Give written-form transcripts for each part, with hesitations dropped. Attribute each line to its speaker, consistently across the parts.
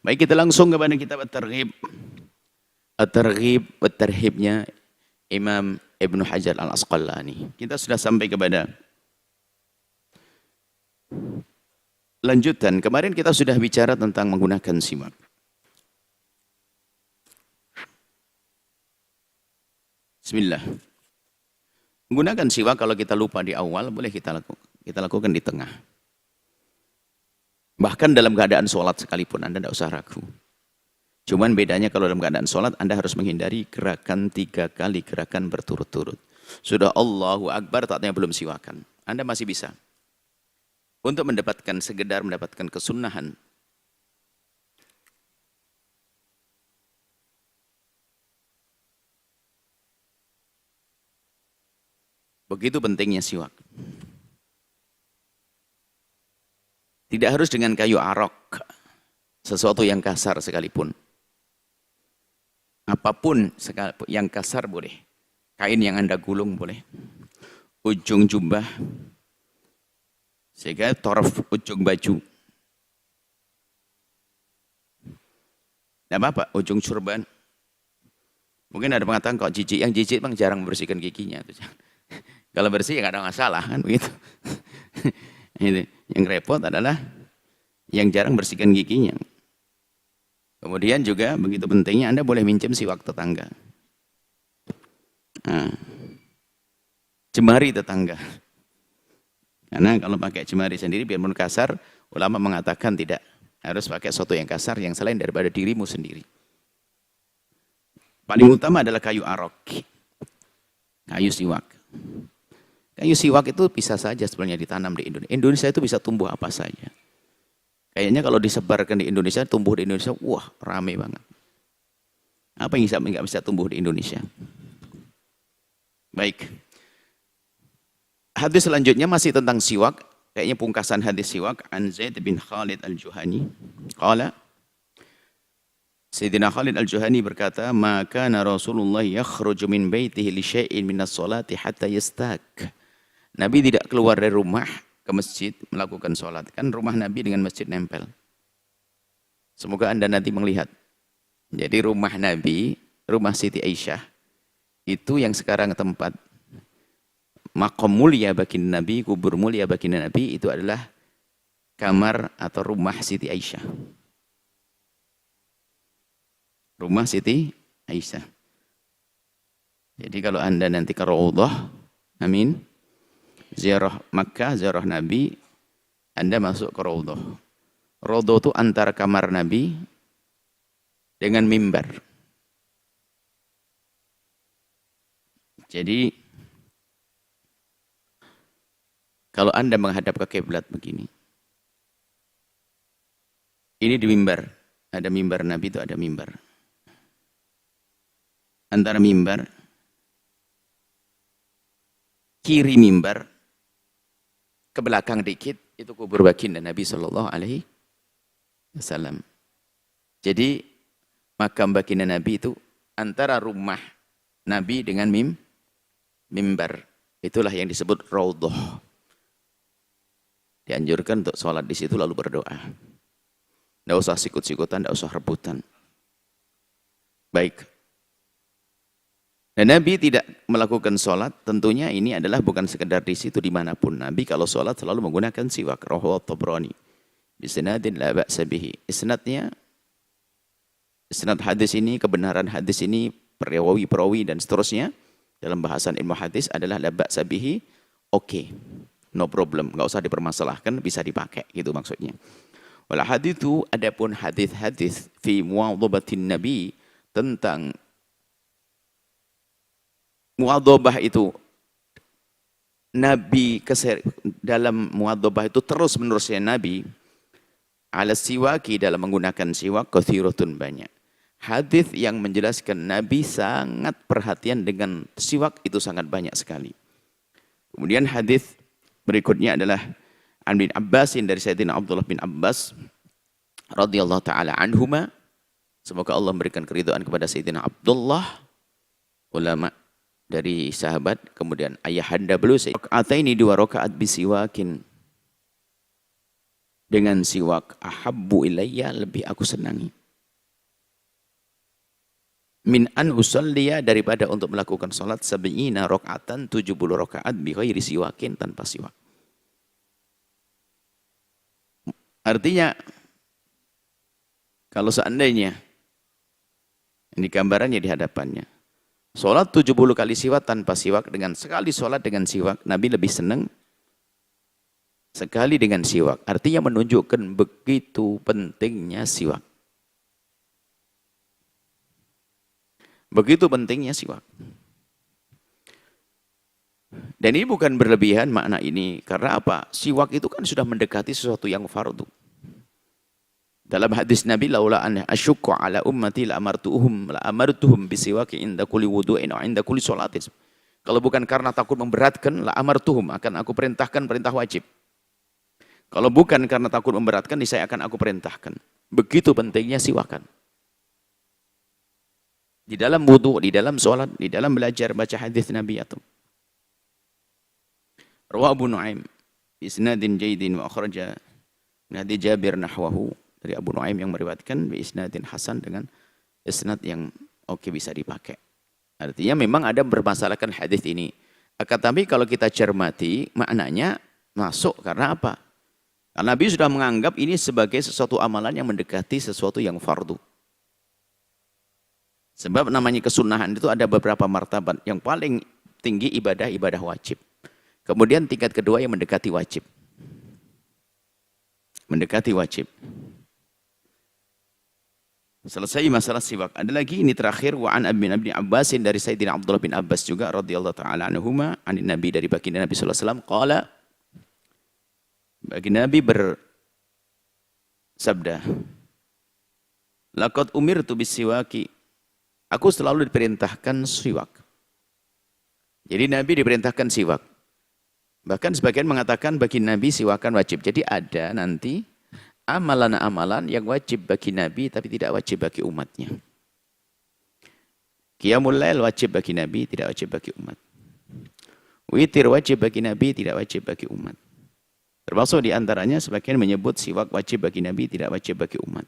Speaker 1: Baik, kita langsung kepada kitab At-Targhib. At-Targhib, At-Tarhibnya Imam Ibnu Hajar Al-Asqalani. Kita sudah sampai kepada lanjutan. Kemarin kita sudah bicara tentang menggunakan siwak. Bismillah. Menggunakan siwak kalau kita lupa di awal, boleh kita lakukan di tengah. Bahkan dalam keadaan sholat sekalipun, Anda tidak usah ragu. Cuman bedanya kalau dalam keadaan sholat, Anda harus menghindari gerakan 3 kali gerakan berturut-turut. Sudah Allahu Akbar, takutnya belum siwakan. Anda masih bisa. Untuk mendapatkan, sekedar mendapatkan kesunahan. Begitu pentingnya siwak. Tidak harus dengan kayu arok, sesuatu yang kasar sekalipun. Apapun yang kasar boleh. Kain yang Anda gulung boleh. Ujung jubah, sehingga torf ujung baju. Tidak apa-apa, ujung surban. Mungkin ada mengatakan kok jijik, yang jijik memang jarang membersihkan giginya. Kalau bersih ya nggak ada masalah kan begitu. Yang repot adalah yang jarang bersihkan giginya. Kemudian juga begitu pentingnya Anda boleh minjem siwak tetangga. Nah, jemari tetangga. Karena kalau pakai jemari sendiri biarpun kasar, ulama mengatakan tidak harus pakai sesuatu yang kasar yang selain daripada dirimu sendiri. Paling utama adalah kayu arok, kayu siwak. Kayu siwak itu bisa saja sebenarnya ditanam di Indonesia. Indonesia itu bisa tumbuh apa saja. Kayaknya kalau disebarkan di Indonesia, tumbuh di Indonesia, wah rame banget. Apa yang nggak bisa tumbuh di Indonesia? Baik. Hadis selanjutnya masih tentang siwak. Kayaknya pungkasan hadis siwak. An Zaid bin Khalid Al-Juhani. Qala, Sayyidina Khalid Al-Juhani berkata, "Maka Rasulullah yakhruju min baitihi li syai'in min as-salati hatta yastak." Nabi tidak keluar dari rumah ke masjid melakukan sholat. Kan rumah Nabi dengan masjid nempel. Semoga Anda nanti melihat. Jadi rumah Nabi, rumah Siti Aisyah, itu yang sekarang tempat maqam mulia baginda Nabi, kubur mulia baginda Nabi, itu adalah kamar atau rumah Siti Aisyah. Rumah Siti Aisyah. Jadi kalau Anda nanti ke Raudhah, amin, ziarah Makkah, ziarah Nabi, Anda masuk ke Raudhah. Raudhah itu antara kamar Nabi dengan mimbar. Jadi kalau Anda menghadap ke kiblat begini, ini di mimbar, ada mimbar Nabi itu ada mimbar. Antara mimbar, kiri mimbar, ke belakang dikit, itu kubur baginda Nabi Sallallahu Alaihi Wasallam. Jadi makam baginda Nabi itu antara rumah Nabi dengan mimbar. Itulah yang disebut Raudhah. Dianjurkan untuk sholat di situ lalu berdoa. Tidak usah sikut-sikutan, tidak usah rebutan. Baik. Dan Nabi tidak melakukan sholat, tentunya ini adalah bukan sekedar di situ, dimanapun. Nabi kalau sholat selalu menggunakan siwak. Rawahu At-Tabrani. Bisnadin la ba'sa bihi. Isnadnya, isnad hadis ini, kebenaran hadis ini, perawi-perawi dan seterusnya, dalam bahasan ilmu hadis adalah la ba'sa bihi, oke. No problem, nggak usah dipermasalahkan, bisa dipakai, gitu maksudnya. Wal hadithu, adapun hadis-hadis fi muwadhabatin Nabi, tentang muwadhabah itu, Nabi dalam muwadhabah itu terus menerusnya Nabi ala siwaki, dalam menggunakan siwak, kathiratun banyak. Hadis yang menjelaskan Nabi sangat perhatian dengan siwak itu sangat banyak sekali. Kemudian hadis berikutnya adalah An bin Abbasin, dari Sayyidina Abdullah bin Abbas radhiyallahu taala anhuma. Semoga Allah memberikan keridhaan kepada Sayyidina Abdullah, ulama dari sahabat. Kemudian ayahanda beliau, rakaataini, 2 rakaat bisiwakin, dengan siwak, ahabbu ilayya, lebih aku senangi. min an usalliya, daripada untuk melakukan salat sab'ina rakaatan 70 rakaat bi ghairi siwakin, tanpa siwak. Artinya kalau seandainya ini gambarannya di hadapannya, salat 70 kali siwak tanpa siwak dengan sekali salat dengan siwak, Nabi lebih senang sekali dengan siwak. Artinya menunjukkan begitu pentingnya siwak. Begitu pentingnya siwak. Dan ini bukan berlebihan makna ini. Karena apa? Siwak itu kan sudah mendekati sesuatu yang fardu. Dalam hadis Nabi, laula an asyukku ala ummati la amartuhum bisiwaki inda kulli wudu'in wa inda kulli sholatin. Kalau bukan karena takut memberatkan, la amartuhum, akan aku perintahkan perintah wajib. Kalau bukan karena takut memberatkan, saya akan aku perintahkan. Begitu pentingnya siwakan. Di dalam wudu, di dalam sholat, di dalam belajar baca hadis Nabi atau Rawah Abu Nuaim isnadin jaidin wa akhraja min hadis Jabir nahwahu, dari Abu Nuaim yang meriwayatkan bi isnadin hasan, dengan isnad yang oke, bisa dipakai. Artinya memang ada bermasalahkan hadis ini. Akan tapi kalau kita cermati maknanya masuk. Karena apa? Karena Nabi sudah menganggap ini sebagai sesuatu amalan yang mendekati sesuatu yang fardu. Sebab namanya kesunahan itu ada beberapa martabat. Yang paling tinggi ibadah wajib. Kemudian tingkat kedua yang mendekati wajib. Mendekati wajib. Selesai masalah siwak. Ada lagi ini terakhir, wa an bin Abbasin, dari Sayyidina Abdullah bin Abbas juga radhiyallahu taala anhuma, anin Nabi, dari baginda Nabi sallallahu alaihi wasallam, qala, baginda Nabi bersabda, laqad umirtu bisiwaki, aku selalu diperintahkan siwak. Jadi Nabi diperintahkan siwak. Bahkan sebagian mengatakan bagi Nabi siwakan wajib. Jadi ada nanti amalan-amalan yang wajib bagi Nabi tapi tidak wajib bagi umatnya. Qiyamul lail wajib bagi Nabi, tidak wajib bagi umat. Witir wajib bagi Nabi, tidak wajib bagi umat. Termasuk diantaranya sebagian menyebut siwak wajib bagi Nabi, tidak wajib bagi umat.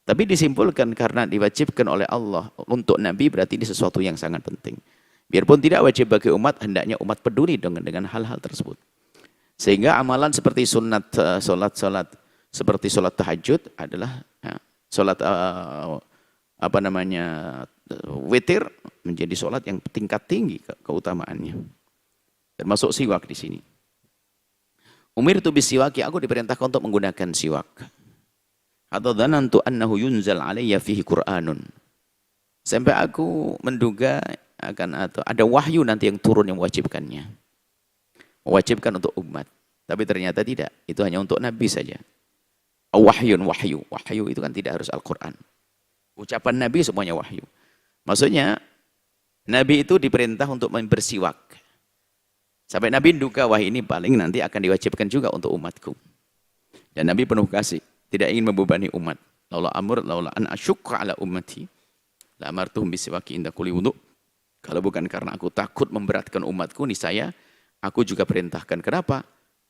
Speaker 1: Tapi disimpulkan karena diwajibkan oleh Allah untuk Nabi, berarti ini sesuatu yang sangat penting. Biarpun tidak wajib bagi umat, hendaknya umat peduli dengan hal-hal tersebut. Sehingga amalan seperti sunat, solat seperti solat tahajud adalah solat witir, menjadi solat yang tingkat tinggi keutamaannya. Termasuk siwak di sini. Umirtu bisiwaki, aku diperintahkan untuk menggunakan siwak. Atau dhanantu annahu yunzal alayya fihi Qur'anun. Sampai aku menduga atau ada wahyu nanti yang turun yang mewajibkannya. Mewajibkan untuk umat. Tapi ternyata tidak. Itu hanya untuk Nabi saja. Wahyu. Wahyu itu kan tidak harus Al-Quran. Ucapan Nabi semuanya wahyu. Maksudnya, Nabi itu diperintah untuk bersiwak. Sampai Nabi menduga, wah ini paling nanti akan diwajibkan juga untuk umatku. Dan Nabi penuh kasih. Tidak ingin membebani umat. Laula an asyukka ala ummati. La amartuhum bisiwaki inda kulli wudu'. Kalau bukan karena aku takut memberatkan umatku, niscaya aku juga perintahkan. Kenapa?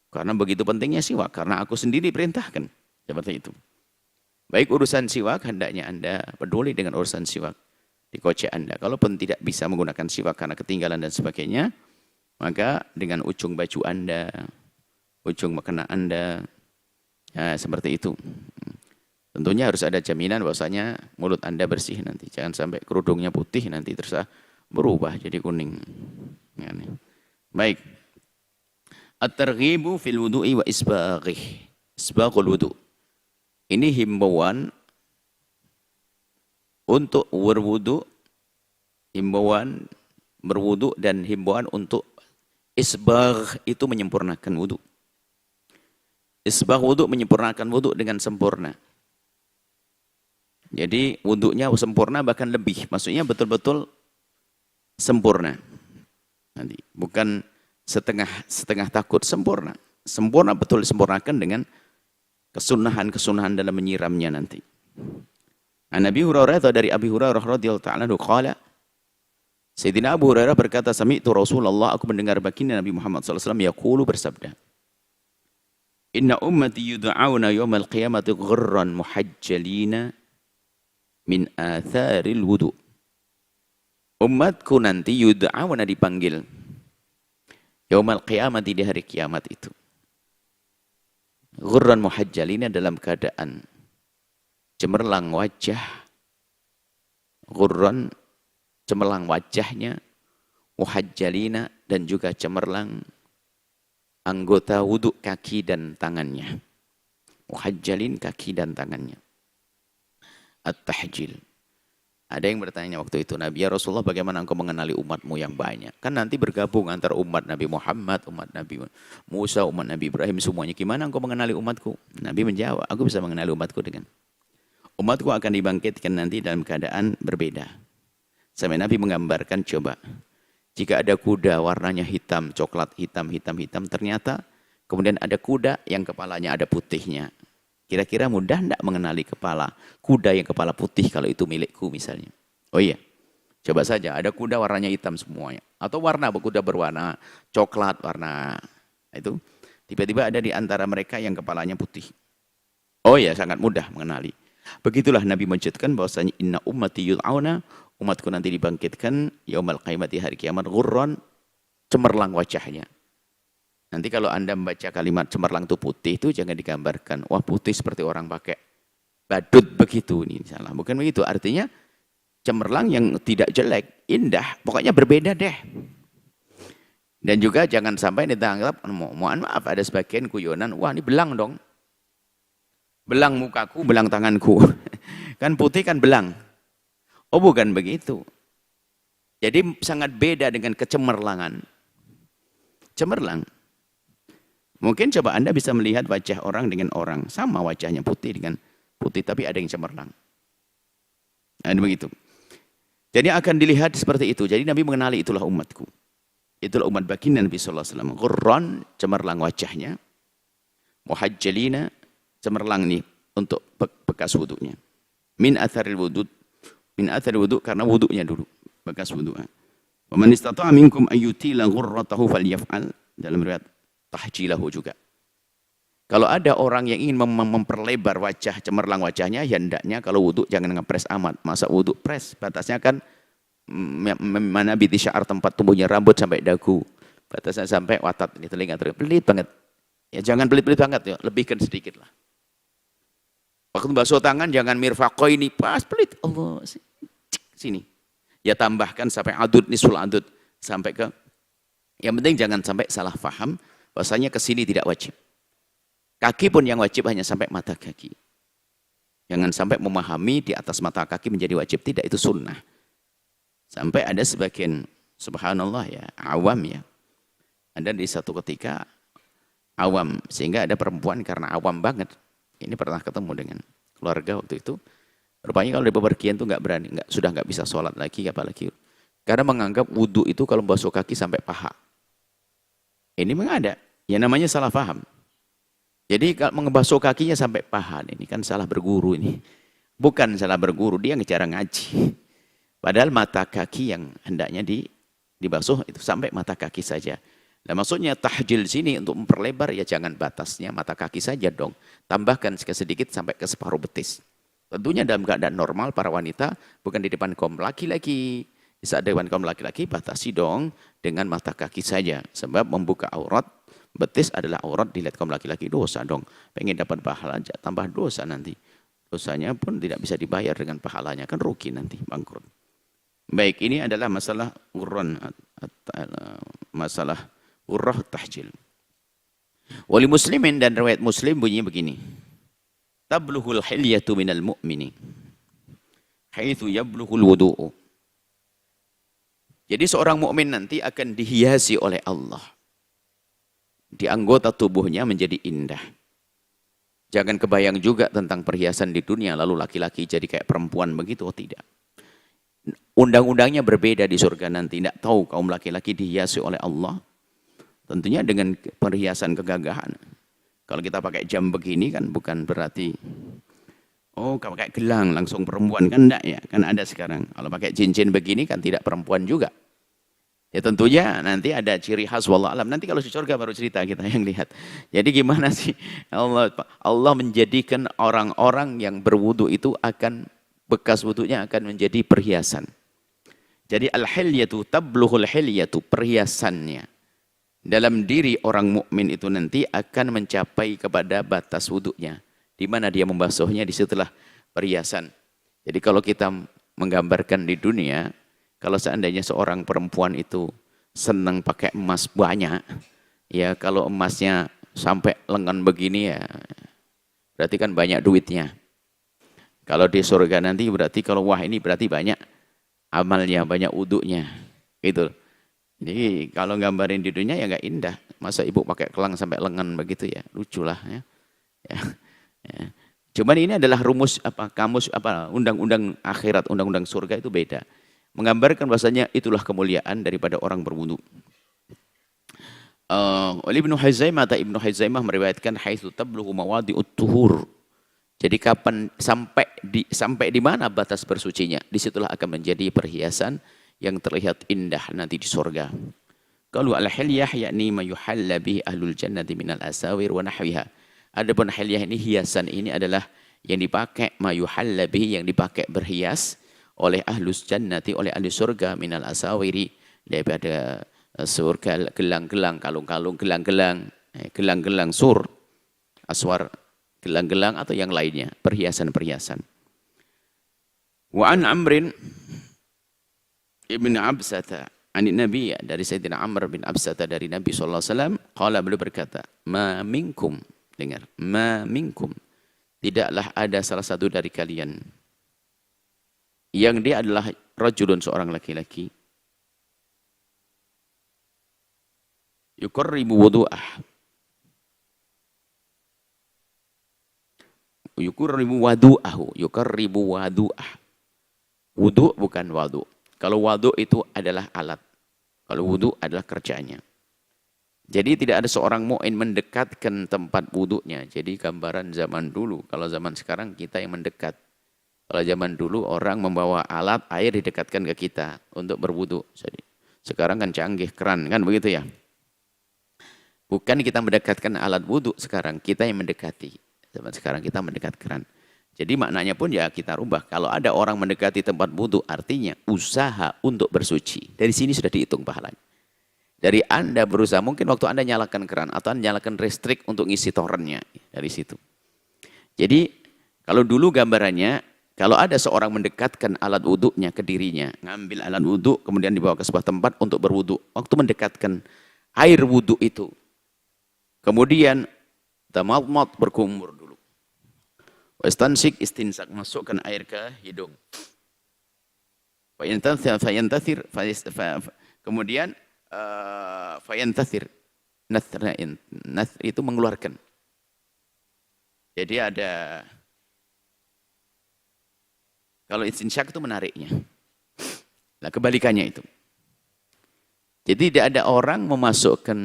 Speaker 1: Karena begitu pentingnya siwak. Karena aku sendiri perintahkan. Seperti itu. Baik urusan siwak, hendaknya Anda peduli dengan urusan siwak di kocek Anda. Kalaupun tidak bisa menggunakan siwak karena ketinggalan dan sebagainya, maka dengan ujung baju Anda, ujung mukena Anda, ya, seperti itu. Tentunya harus ada jaminan bahwasanya mulut Anda bersih nanti. Jangan sampai kerudungnya putih nanti terus berubah jadi kuning. Ya, baik. At-targhibu fil wudu'i wa isbaghih. Isbaghul wudu'. Ini himbauan untuk berwudu, himbauan berwudu dan himbauan untuk isbagh, itu menyempurnakan wudu. Isbagh wudu, menyempurnakan wudu dengan sempurna. Jadi wudunya sempurna, bahkan lebih. Maksudnya betul-betul sempurna. Nanti bukan setengah takut, sempurna. Sempurna betul disempurnakan dengan kesunahan-kesunahan dalam menyiramnya nanti. Nabi Hurairah, atau dari Abi Hurairah radhiyallahu ta'ala anhu, qala, Sayyidina Abu Hurairah berkata, sami'tu Rasulullah, aku mendengar baginda Nabi Muhammad sallallahu alaihi wasallam yaqulu, bersabda, inna ummati yud'auna yawmal qiyamati ghurran muhajjalina min atharil wudu. Umatku nanti yud'awana dipanggil. Yaumal qiyamati di hari kiamat itu. Ghurran muhajjalina dalam keadaan cemerlang wajah. Ghurran cemerlang wajahnya. Muhajjalina dan juga cemerlang anggota wudhu kaki dan tangannya. Muhajjalin kaki dan tangannya. At-tahjil. Ada yang bertanya waktu itu, Nabi ya Rasulullah bagaimana engkau mengenali umatmu yang banyak? Kan nanti bergabung antara umat Nabi Muhammad, umat Nabi Musa, umat Nabi Ibrahim semuanya. Gimana engkau mengenali umatku? Nabi menjawab, aku bisa mengenali umatku dengan umatku akan dibangkitkan nanti dalam keadaan berbeda. Sampai Nabi menggambarkan, coba jika ada kuda warnanya hitam, coklat, hitam, ternyata kemudian ada kuda yang kepalanya ada putihnya. Kira-kira mudah tidak mengenali kepala kuda yang kepala putih kalau itu milikku misalnya. Oh iya, coba saja ada kuda warnanya hitam semuanya. Atau warna kuda berwarna coklat, warna itu. Tiba-tiba ada di antara mereka yang kepalanya putih. Oh iya, sangat mudah mengenali. Begitulah Nabi menceritakan bahwasanya inna ummati yud'auna, umatku nanti dibangkitkan yaumal qiyamati hari kiamat ghurran, cemerlang wajahnya. Nanti kalau Anda membaca kalimat cemerlang itu putih itu jangan digambarkan, wah putih seperti orang pakai badut begitu, ini salah. Bukan begitu, artinya cemerlang yang tidak jelek, indah, pokoknya berbeda deh. Dan juga jangan sampai ditangkap, mohon maaf ada sebagian guyonan, wah ini belang dong. Belang mukaku, belang tanganku. Kan putih kan belang. Oh bukan begitu. Jadi sangat beda dengan kecemerlangan. Cemerlang. Mungkin coba Anda bisa melihat wajah orang dengan orang. Sama wajahnya putih dengan putih, tapi ada yang cemerlang. Nah, begitu. Jadi akan dilihat seperti itu. Jadi Nabi mengenali itulah umatku. Itulah umat baginda Nabi SAW. Ghurran, cemerlang wajahnya. Muhajjalina, cemerlang nih untuk bekas wudhunya. Min atharil wudhu. Min atharil wudhu karena wudhunya dulu. Bekas wudhu. Wa man istata'a minkum ayyutila ghurratahu falyaf'al. Dalam riwayat tahjilahu juga. Kalau ada orang yang ingin memperlebar wajah, cemerlang wajahnya, ya hendaknya kalau wudhu jangan ngepres amat. Masa wudhu pres, batasnya kan mana biti sya'ar tempat tumbuhnya rambut sampai dagu. Batasnya sampai watat, ini telinga pelit banget. Ya jangan pelit-pelit banget ya, lebihkan sedikit lah. Waktu basuh tangan jangan mirfaqo ini pas pelit. Allah sini. Ya tambahkan sampai adud nisul adud sampai ke. Yang penting jangan sampai salah faham bahwasanya ke sini tidak wajib. Kaki pun yang wajib hanya sampai mata kaki. Jangan sampai memahami di atas mata kaki menjadi wajib, tidak, itu sunnah. Sampai ada sebagian subhanallah ya, awam ya. Ada di satu ketika awam, sehingga ada perempuan karena awam banget. Ini pernah ketemu dengan keluarga waktu itu. Rupanya kalau di bepergian itu nggak berani, sudah nggak bisa sholat lagi, apalagi. Karena menganggap wudhu itu kalau basuh kaki sampai paha. Ini memang ada, yang namanya salah paham. Jadi kalau mengebasuh kakinya sampai paha, ini kan salah berguru ini. Bukan salah berguru, dia ngejar ngaji. Padahal mata kaki yang hendaknya dibasuh itu sampai mata kaki saja. Nah maksudnya tahjil sini untuk memperlebar ya jangan batasnya mata kaki saja dong. Tambahkan sedikit sampai ke separuh betis. Tentunya dalam keadaan normal para wanita bukan di depan kaum laki-laki. Di saat dewan kaum laki-laki batasi dong dengan mata kaki saja. Sebab membuka aurat, betis adalah aurat dilihat kaum laki-laki, dosa dong. Pengen dapat pahala aja, tambah dosa nanti. Dosanya pun tidak bisa dibayar dengan pahalanya, kan rugi nanti, bangkrut. Baik, ini adalah masalah urran, masalah urrah tahjil. Wali muslimin, dan riwayat Muslim bunyinya begini. Tabluhul hilyatu minal mu'mini haitsu yabluhul wudu'u. Jadi seorang mukmin nanti akan dihiasi oleh Allah. Di anggota tubuhnya menjadi indah. Jangan kebayang juga tentang perhiasan di dunia lalu laki-laki jadi kayak perempuan begitu, oh tidak. Undang-undangnya berbeda di surga nanti. Tidak tahu kaum laki-laki dihiasi oleh Allah. Tentunya dengan perhiasan kegagahan. Kalau kita pakai jam begini kan bukan berarti, oh kalau pakai gelang langsung perempuan, kan enggak ya. Kan ada sekarang. Kalau pakai cincin begini kan tidak perempuan juga. Ya tentunya nanti ada ciri khas wallah alam. Nanti kalau di surga baru cerita kita yang lihat. Jadi gimana sih Allah menjadikan orang-orang yang berwudu itu akan bekas wudunya akan menjadi perhiasan. Jadi al-hilyatu tablughul hilyatu, perhiasannya dalam diri orang mukmin itu nanti akan mencapai kepada batas wudunya. Di mana dia membasuhnya, disitulah perhiasan. Jadi kalau kita menggambarkan di dunia, kalau seandainya seorang perempuan itu senang pakai emas banyak, ya kalau emasnya sampai lengan begini ya, berarti kan banyak duitnya. Kalau di surga nanti berarti kalau wah ini berarti banyak amalnya, banyak wudunya. Gitu. Jadi kalau gambarin di dunia ya nggak indah. Masa ibu pakai kelang sampai lengan begitu ya, lucu lah ya. Ya, ya. Cuman ini adalah rumus kamus undang-undang akhirat, undang-undang surga itu beda. Menggambarkan bahasanya itulah kemuliaan daripada orang berwudu. Oleh Ibnu Huzaimah meriwayatkan haitsu tablughu mawadi'ut tuhur. Jadi kapan sampai di mana batas bersucinya, disitulah akan menjadi perhiasan yang terlihat indah nanti di surga. Qalu al-hilyah yakni ma yuhalla bihi ahlul jannati minal asawir wa nahwiha. Adapun hilyah ini, hiasan ini adalah yang dipakai ma yuhalla bihi, yang dipakai berhias oleh ahlus jannati, oleh ahli surga, minal asawiri, daripada surga, gelang-gelang, kalung-kalung, gelang-gelang sur, aswar, gelang-gelang atau yang lainnya, perhiasan-perhiasan. Wa an Amrin ibn Absata an Nabi, dari Sayyidina Amr bin Absata dari Nabi sallallahu alaihi wasallam, qala, beliau berkata, ma minkum, dengar, ma minkum, tidaklah ada salah satu dari kalian yang dia adalah rajulun, seorang laki-laki, yuqarribu wudu'ah, yuqarribu wadu'ah. Wudu bukan wadu. Kalau wadu itu adalah alat. Kalau wudu adalah kerjanya. Jadi tidak ada seorang mukmin mendekatkan tempat wudunya. Jadi gambaran zaman dulu. Kalau zaman sekarang kita yang mendekat. Kalau zaman dulu orang membawa alat air didekatkan ke kita untuk berwudu. Sekarang kan canggih, keran kan begitu ya. Bukan kita mendekatkan alat wudu sekarang, kita yang mendekati. Zaman sekarang kita mendekat keran. Jadi maknanya pun ya kita rubah. Kalau ada orang mendekati tempat wudu, artinya usaha untuk bersuci. Dari sini sudah dihitung pahalanya. Dari Anda berusaha, mungkin waktu Anda nyalakan keran atau Anda nyalakan listrik untuk ngisi torennya, dari situ. Jadi kalau dulu gambarannya, kalau ada seorang mendekatkan alat wudunya ke dirinya, ngambil alat wudu kemudian dibawa ke sebuah tempat untuk berwudu. Waktu mendekatkan air wudu itu, kemudian tamadmad, berkumur dulu. Wastansik, istinsak, masukkan air ke hidung. Fayantathir, kemudian fayantathir, nath itu mengeluarkan. Jadi ada, kalau istinsyak itu menariknya. Nah, kebalikannya itu. Jadi tidak ada orang memasukkan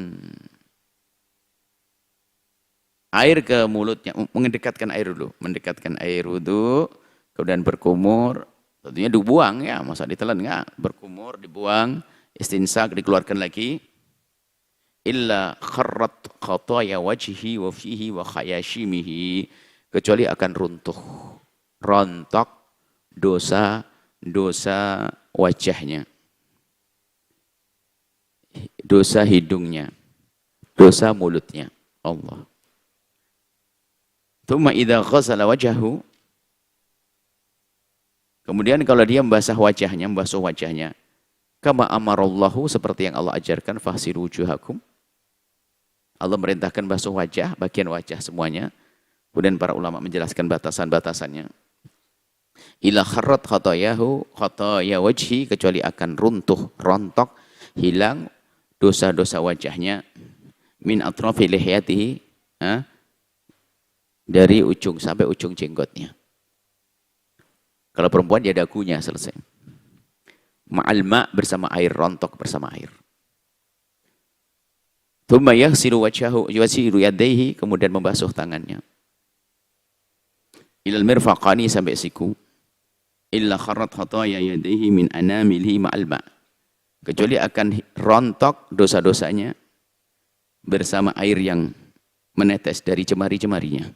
Speaker 1: air ke mulutnya, mendekatkan air dulu, mendekatkan air wudu, kemudian berkumur, tentunya dibuang ya, masa ditelan enggak, berkumur, dibuang, istinsak, dikeluarkan lagi, illa kharrat khataya wajhi wa fihi wa khayashimihi, kecuali akan runtuh, rontok dosa wajahnya, dosa hidungnya, dosa mulutnya. Allah. Tsumma idza ghasala wajhahu, kemudian kalau dia membasuh wajahnya, kama amarallahu, seperti yang Allah ajarkan, fahsilu wujuhakum. Allah merintahkan basuh wajah, bagian wajah semuanya. Kemudian para ulama menjelaskan batasan-batasannya. Ila kharrat khataya wajhi, kecuali akan runtuh, rontok, hilang dosa-dosa wajahnya, min atrafi lihyatihi, dari ujung sampai ujung jenggotnya. Kalau perempuan dia dagunya selesai. Ma'al ma', bersama air, rontok bersama air. Tsumma yaghsilu wajhahu yusiru yadayhi, kemudian membasuh tangannya. Ilal mirfaqani, sampai siku. Illa kharrat khataya yadayhi min anamilihi ma'al ma', kecuali akan rontok dosa-dosanya bersama air yang menetes dari jemari-jemarinya.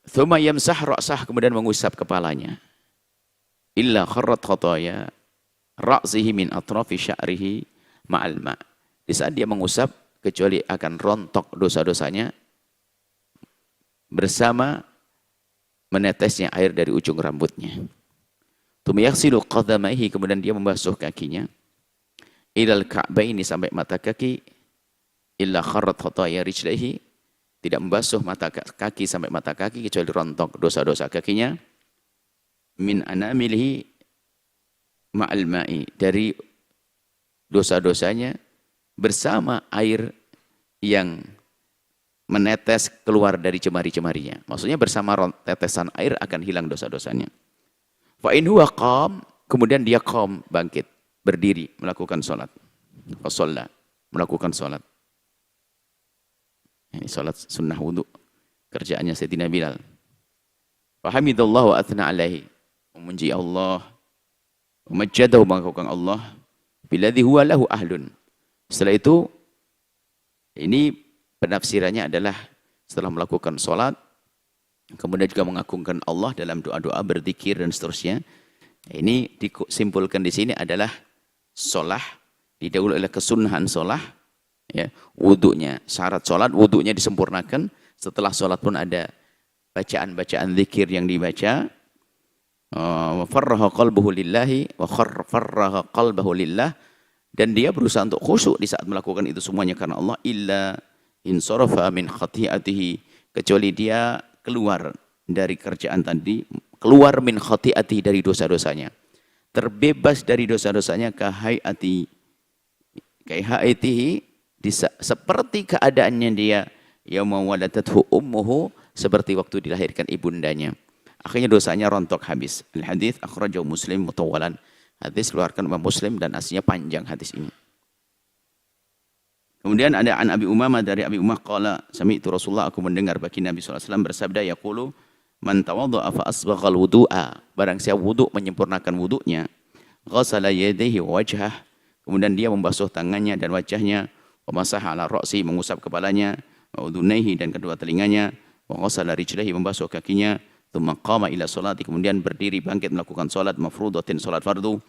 Speaker 1: Tsumma yamsah ra'sah, kemudian mengusap kepalanya. illa kharrat khataya ra'sihi min atrafi sya'rihi ma'al ma'. Di saat dia mengusap, kecuali akan rontok dosa-dosanya bersama menetesnya air dari ujung rambutnya. Tumiyaksilu qadamaihi, kemudian dia membasuh kakinya. Ilal ka'baini, sampai mata kaki. Illa kharrat khataya rijlaihi, tidak membasuh mata kaki sampai mata kaki kecuali rontok dosa-dosa kakinya. Min anamilihi ma'al ma'i, dari dosa-dosanya bersama air yang menetes keluar dari jemari-jemarinya. Maksudnya bersama tetesan air akan hilang dosa-dosanya. Fa in huwa qam, kemudian dia qam, bangkit, berdiri, melakukan salat. Fa shalla, melakukan salat. Ini salat sunnah wudu, kerjaannya Sayyidina Bilal. Fa hamidallahu wa athna alaihi, memuji Allah, memajjadahu, mengakukan Allah, billadzi huwa lahu ahlun. Setelah itu, ini penafsirannya adalah setelah melakukan sholat, kemudian juga mengagungkan Allah dalam doa-doa, berzikir dan seterusnya. Ini disimpulkan di sini adalah sholat, didahului oleh kesunahan sholat, ya, wudunya, syarat sholat, wudunya disempurnakan. Setelah sholat pun ada bacaan-bacaan zikir yang dibaca. Farraha qalbuhu lillahi wa farraha qalbahu lillah, dan dia berusaha untuk khusyuk di saat melakukan itu semuanya karena Allah. Illa insarafa min khati'atihi, kecuali dia keluar dari kerjaan tadi, keluar min khati'atihi, dari dosa-dosanya, terbebas dari dosa-dosanya, kahayatihi, seperti keadaannya dia yauma waladathu ummuhu, seperti waktu dilahirkan ibundanya. Akhirnya dosanya rontok habis. Al-hadits akhrajahu Muslim mutawwalan. Hadis keluarkan Imam Muslim dan aslinya panjang hadis ini. Kemudian ada an Abi Umamah, dari Abi Umamah qala sami'tu Rasulullah, aku mendengar bagi Nabi sallallahu alaihi wasallam bersabda, yaqulu man tawaddaa fa asbaghal wudu'a, barang siapa wudu menyempurnakan wudunya, ghasala yadayhi wa wajhah, kemudian dia membasuh tangannya dan wajahnya, wa masaha ala ra'si, mengusap kepalanya, wa udhunaihi, dan kedua telinganya, wa ghasala rijlaihi, membasuh kakinya, tsumma qama ila sholati, kemudian berdiri bangkit melakukan salat mafrudatin, salat fardu,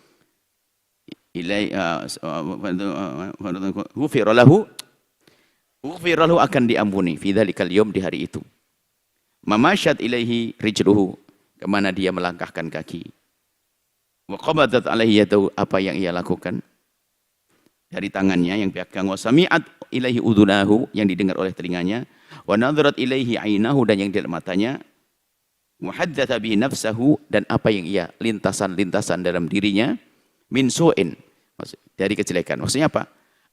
Speaker 1: ghufira lahu akan diampuni fi dzalikal yaum, di hari itu. Mamasyat ilaihi rijluhu, kemana dia melangkahkan kaki. Wa qabadat alaihi yadahu, apa yang ia lakukan dari tangannya yang pegang. Wa sami'at ilaihi udhunahu, yang didengar oleh telinganya. Wa nadharat ilaihi ainahu, dan yang dilihat matanya. Muhaddatha bihi nafsahu, dan apa yang ia lintasan-lintasan dalam dirinya, min su'in, dari kejelekan. Maksudnya apa?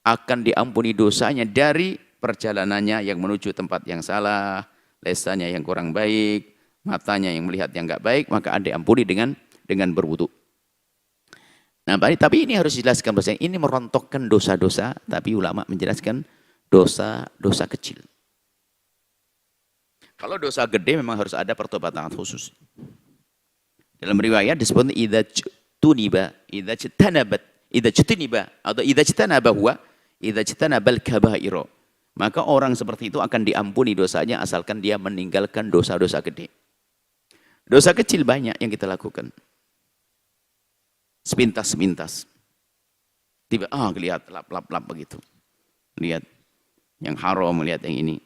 Speaker 1: Akan diampuni dosanya dari perjalanannya yang menuju tempat yang salah, lesannya yang kurang baik, matanya yang melihat yang enggak baik, maka ada diampuni dengan berwudu. Nah, tapi ini harus dijelaskan, bahwasanya ini merontokkan dosa-dosa, tapi ulama menjelaskan dosa-dosa kecil. Kalau dosa gede memang harus ada pertobatan khusus. Dalam riwayat disebut idza ijtanabal kaba'ira, maka orang seperti itu akan diampuni dosanya asalkan dia meninggalkan dosa-dosa gede. Dosa kecil banyak yang kita lakukan. Sepintas-sepintas. Tiba lihat lap-lap begitu. Lihat yang haram, melihat yang ini.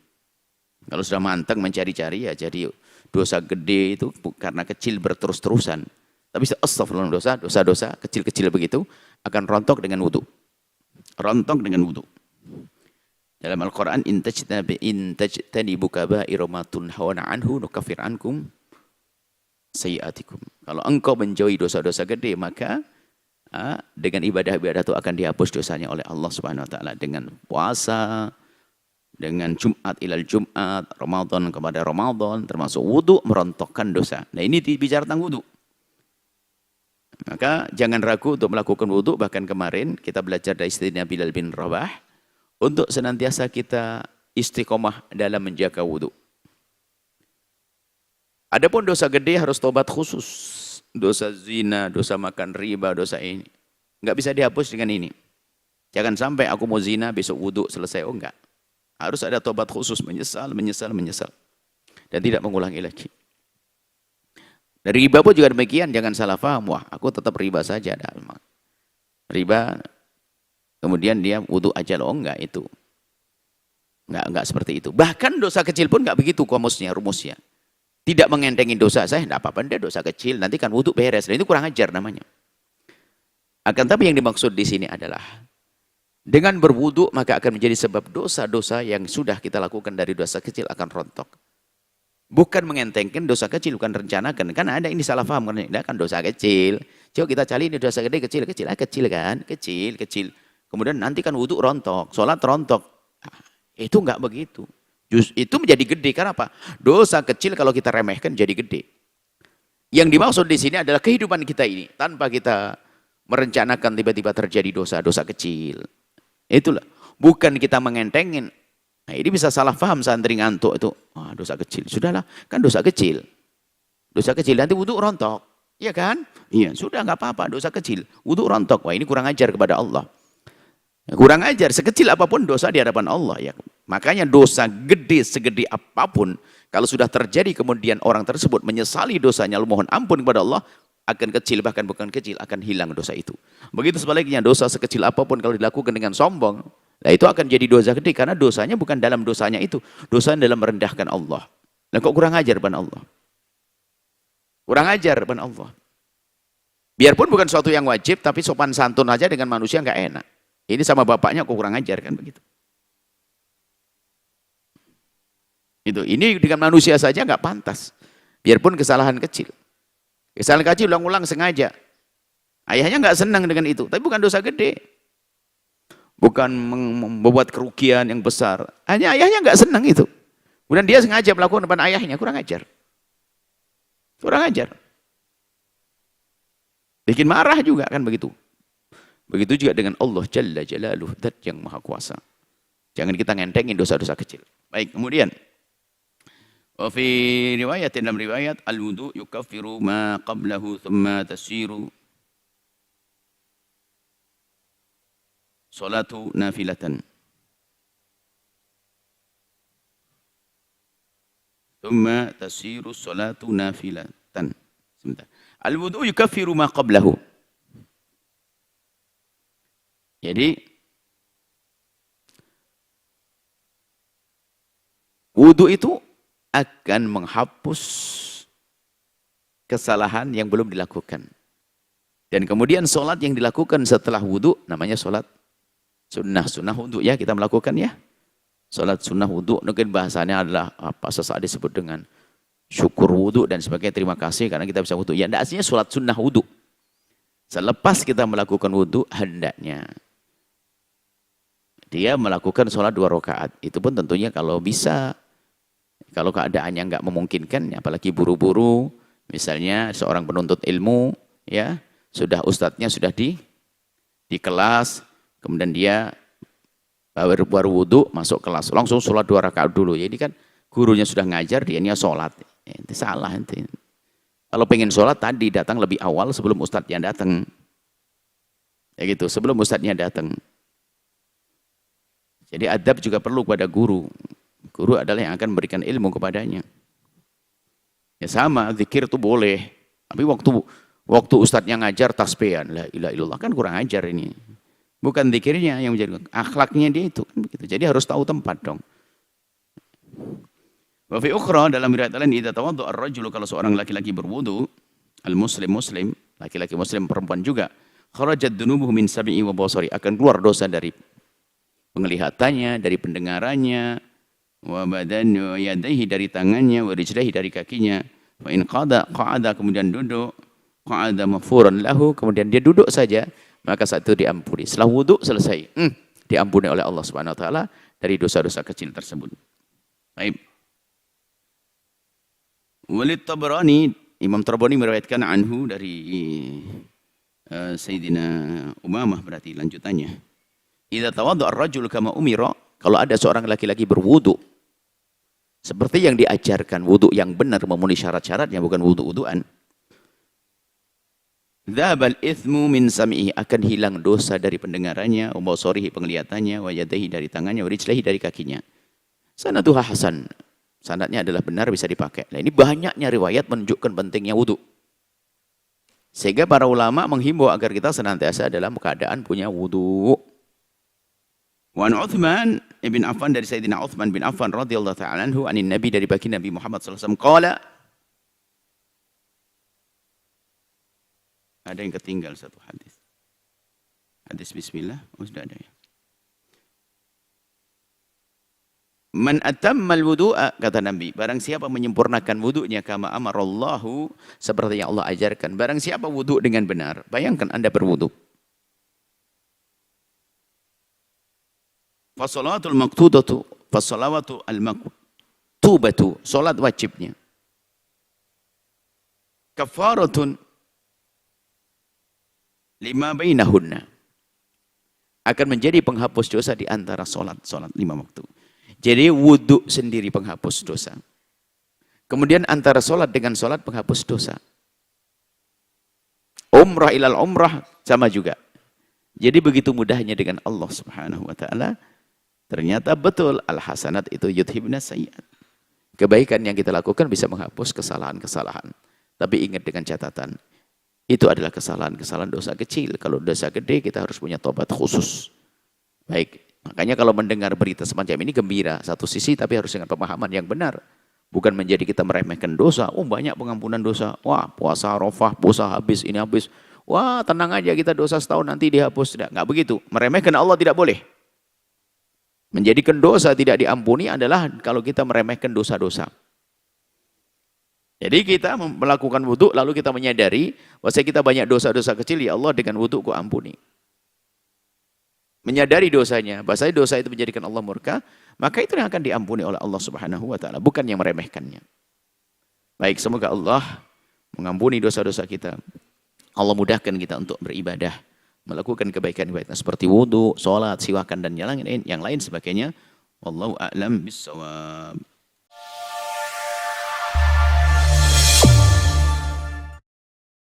Speaker 1: Kalau sudah manteng mencari-cari, ya jadi dosa gede itu karena kecil berterus-terusan. Tapi astagfirullah, dosa-dosa kecil-kecil begitu akan rontok dengan wudu. Rontok dengan wudu. Dalam Al-Quran, in tajtanibu kaba'ira ma tunhauna anhu nukaffir ankum sayyi'atikum. Kalau engkau menjauhi dosa-dosa gede, maka dengan ibadah-ibadah itu akan dihapus dosanya oleh Allah Subhanahu wa taala, dengan puasa, dengan Jumat ilal Jumat, Ramadan kepada Ramadan, termasuk wudu merontokkan dosa. Nah, ini bicara tentang wudu. Maka jangan ragu untuk melakukan wudu. Bahkan kemarin kita belajar dari Sayyidina Bilal bin Rabah untuk senantiasa kita istiqomah dalam menjaga wudu. Adapun dosa gede harus tobat khusus. Dosa zina, dosa makan riba, dosa ini. Enggak bisa dihapus dengan ini. Jangan sampai aku mau zina besok wudu selesai. Oh enggak. Harus ada tobat khusus, menyesal. Dan tidak mengulangi lagi. Dari riba pun juga demikian, jangan salah paham. Wah, aku tetap riba saja. Riba, kemudian dia wudu aja loh. Enggak itu. Enggak seperti itu. Bahkan dosa kecil pun enggak begitu rumusnya. Tidak mengentengin dosa saya, enggak apa-apa, dia dosa kecil, nanti kan wudu beres. Dan itu kurang ajar namanya. Akan tapi yang dimaksud di sini adalah dengan berwudu maka akan menjadi sebab dosa-dosa yang sudah kita lakukan dari dosa kecil akan rontok. Bukan mengentengkan dosa kecil, bukan rencanakan. Kan ada ini salah paham, kan dosa kecil. Coba kita cari ini dosa gede, kecil kan? Kecil. Kemudian nanti kan wudu rontok, sholat rontok. Itu enggak begitu. Itu menjadi gede, karena apa? Dosa kecil kalau kita remehkan jadi gede. Yang dimaksud di sini adalah kehidupan kita ini. Tanpa kita merencanakan tiba-tiba terjadi dosa-dosa kecil. Itulah. Bukan kita mengentengin. Nah, ini bisa salah paham santri ngantuk itu. Dosa kecil. Sudahlah, kan dosa kecil. Dosa kecil, nanti wudu rontok. Iya kan? Iya, sudah nggak apa-apa, dosa kecil. Wudu rontok. Wah, ini kurang ajar kepada Allah. Kurang ajar, sekecil apapun dosa di hadapan Allah. Ya. Makanya dosa gede, segede apapun, kalau sudah terjadi kemudian orang tersebut menyesali dosanya, lalu mohon ampun kepada Allah, akan kecil, bahkan bukan kecil, akan hilang dosa itu. Begitu sebaliknya, dosa sekecil apapun kalau dilakukan dengan sombong, nah itu akan jadi dosa gede, karena dosanya bukan dalam dosanya itu, dosanya dalam merendahkan Allah. Nah kok kurang ajar depan Allah? Kurang ajar depan Allah. Biarpun bukan suatu yang wajib, tapi sopan santun aja dengan manusia nggak enak. Ini sama bapaknya kok kurang ajar, kan begitu. Ini dengan manusia saja nggak pantas. Biarpun kesalahan kecil. Kesalahan kecil ulang-ulang sengaja. Ayahnya nggak senang dengan itu, tapi bukan dosa gede. Bukan membuat kerugian yang besar. Hanya ayahnya nggak senang itu. Kemudian dia sengaja melakukan depan ayahnya, kurang ajar. Kurang ajar. Bikin marah juga, kan begitu. Begitu juga dengan Allah Jalla Jalaluh, Zat yang Maha Kuasa. Jangan kita ngentengin dosa-dosa kecil. Baik, kemudian wa fi riwayat, dalam riwayat, al-wudu yukaffiru ma qablahu thumma tasiru salatu nafilatan. Thumma tasiru salatu nafilatan. Sebentar. Al-wudu yukaffiru ma qablahu. Jadi wudu itu akan menghapus kesalahan yang belum dilakukan. Dan kemudian sholat yang dilakukan setelah wudu namanya sholat sunnah wudu, ya kita melakukan ya. Sholat sunnah wudu, mungkin bahasanya adalah apa sesaat disebut dengan syukur wudu dan sebagainya, terima kasih karena kita bisa wudu. Ya, aslinya sholat sunnah wudu. Selepas kita melakukan wudu, hendaknya dia melakukan sholat 2 rakaat. Itu pun tentunya kalau bisa. Kalau keadaannya nggak memungkinkan, apalagi buru-buru, misalnya seorang penuntut ilmu, ya sudah ustadznya sudah di kelas, kemudian dia baru wudu masuk kelas, langsung sholat 2 rakaat dulu. Jadi kan gurunya sudah ngajar, dia sholat. Itu salah nanti. Kalau pengen sholat tadi datang lebih awal sebelum ustadznya datang. Ya gitu, sebelum ustadznya datang. Jadi adab juga perlu pada guru. Guru adalah yang akan memberikan ilmu kepadanya. Ya sama, zikir itu boleh. Tapi waktu ustadznya ngajar tasbihan, la ilaha illallah, kan kurang ajar ini. Bukan zikirnya yang menjadi akhlaknya dia itu. Kan begitu. Jadi harus tahu tempat dong. Wa fi ukhra, dalam riwayat lain, idza tawaddu ar-rajulu, kalau seorang laki-laki berwudu, al-muslim, laki-laki muslim, perempuan juga, kharajat dunubuhu min sam'i wa basari, akan keluar dosa dari penglihatannya, dari pendengarannya, wa badan wa yadayhi, dari tangannya, wa rijlaihi, dari kakinya. Wa in qa'ada, kemudian duduk, qa'ada maghfuran lahu, kemudian dia duduk saja, maka saat itu diampuni. Setelah wudu selesai, diampuni oleh Allah Subhanahu wa taala dari dosa-dosa kecil tersebut. Baik. Walid Tabrani, Imam Tabrani meriwayatkan anhu dari Sayyidina Umamah, berarti lanjutannya. Idza tawadda ar-rajul kama umira, kalau ada seorang laki-laki berwudu seperti yang diajarkan, wudu yang benar memenuhi syarat-syaratnya, bukan wudu-wuduan. Dzabal itsmu min sam'ihi, akan hilang dosa dari pendengarannya, wa basarihi, penglihatannya, wa yadayhi, dari tangannya, wa rijlaihi, dari kakinya. Sanaduha hasan, sanadnya adalah benar, bisa dipakai. Nah, ini banyaknya riwayat menunjukkan pentingnya wudu. Sehingga para ulama menghimbau agar kita senantiasa dalam keadaan punya wudu. Wa Uthman ibn Affan, dari Sayyidina Uthman bin Affan radhiyallahu ta'ala anhu, anin Nabi, dari baginda Nabi Muhammad sallallahu alaihi wasallam, qala, ada yang ketinggal satu hadis. Hadis bismillah, sudah ada ya. Man atammal wudu'a, kata Nabi, barang siapa menyempurnakan wudunya kama amarallahu, seperti yang Allah ajarkan. Barang siapa wudu dengan benar, bayangkan Anda berwudu. Fasolawatul maktudatu, fasolawatu al-maktubatu, solat wajibnya. Kafaratun lima bainahunna, akan menjadi penghapus dosa di antara solat 5 waktu. Jadi wudu sendiri penghapus dosa. Kemudian antara solat dengan solat penghapus dosa. Umrah ilal umrah sama juga. Jadi begitu mudahnya dengan Allah Subhanahu wa taala. Ternyata betul al-hasanat itu yudhibna sayyi'at. Kebaikan yang kita lakukan bisa menghapus kesalahan-kesalahan. Tapi ingat dengan catatan, itu adalah kesalahan-kesalahan dosa kecil. Kalau dosa gede kita harus punya tobat khusus. Baik, makanya kalau mendengar berita semacam ini gembira satu sisi, tapi harus dengan pemahaman yang benar. Bukan menjadi kita meremehkan dosa. Oh, banyak pengampunan dosa. Wah, puasa Arafah, puasa habis, ini habis. Wah, tenang aja, kita dosa setahun nanti dihapus. Nggak begitu. Meremehkan Allah tidak boleh. Menjadikan dosa tidak diampuni adalah kalau kita meremehkan dosa-dosa. Jadi kita melakukan wudu lalu kita menyadari bahwa kita banyak dosa-dosa kecil, ya Allah dengan wudu ku ampuni. Menyadari dosanya, bahasanya dosa itu menjadikan Allah murka, maka itu yang akan diampuni oleh Allah Subhanahu wa taala, bukan yang meremehkannya. Baik, semoga Allah mengampuni dosa-dosa kita. Allah mudahkan kita untuk beribadah, melakukan kebaikan-kebaikan seperti wudu, salat, siwakan dan yang lain sebagainya. Wallahu a'lam bissawab.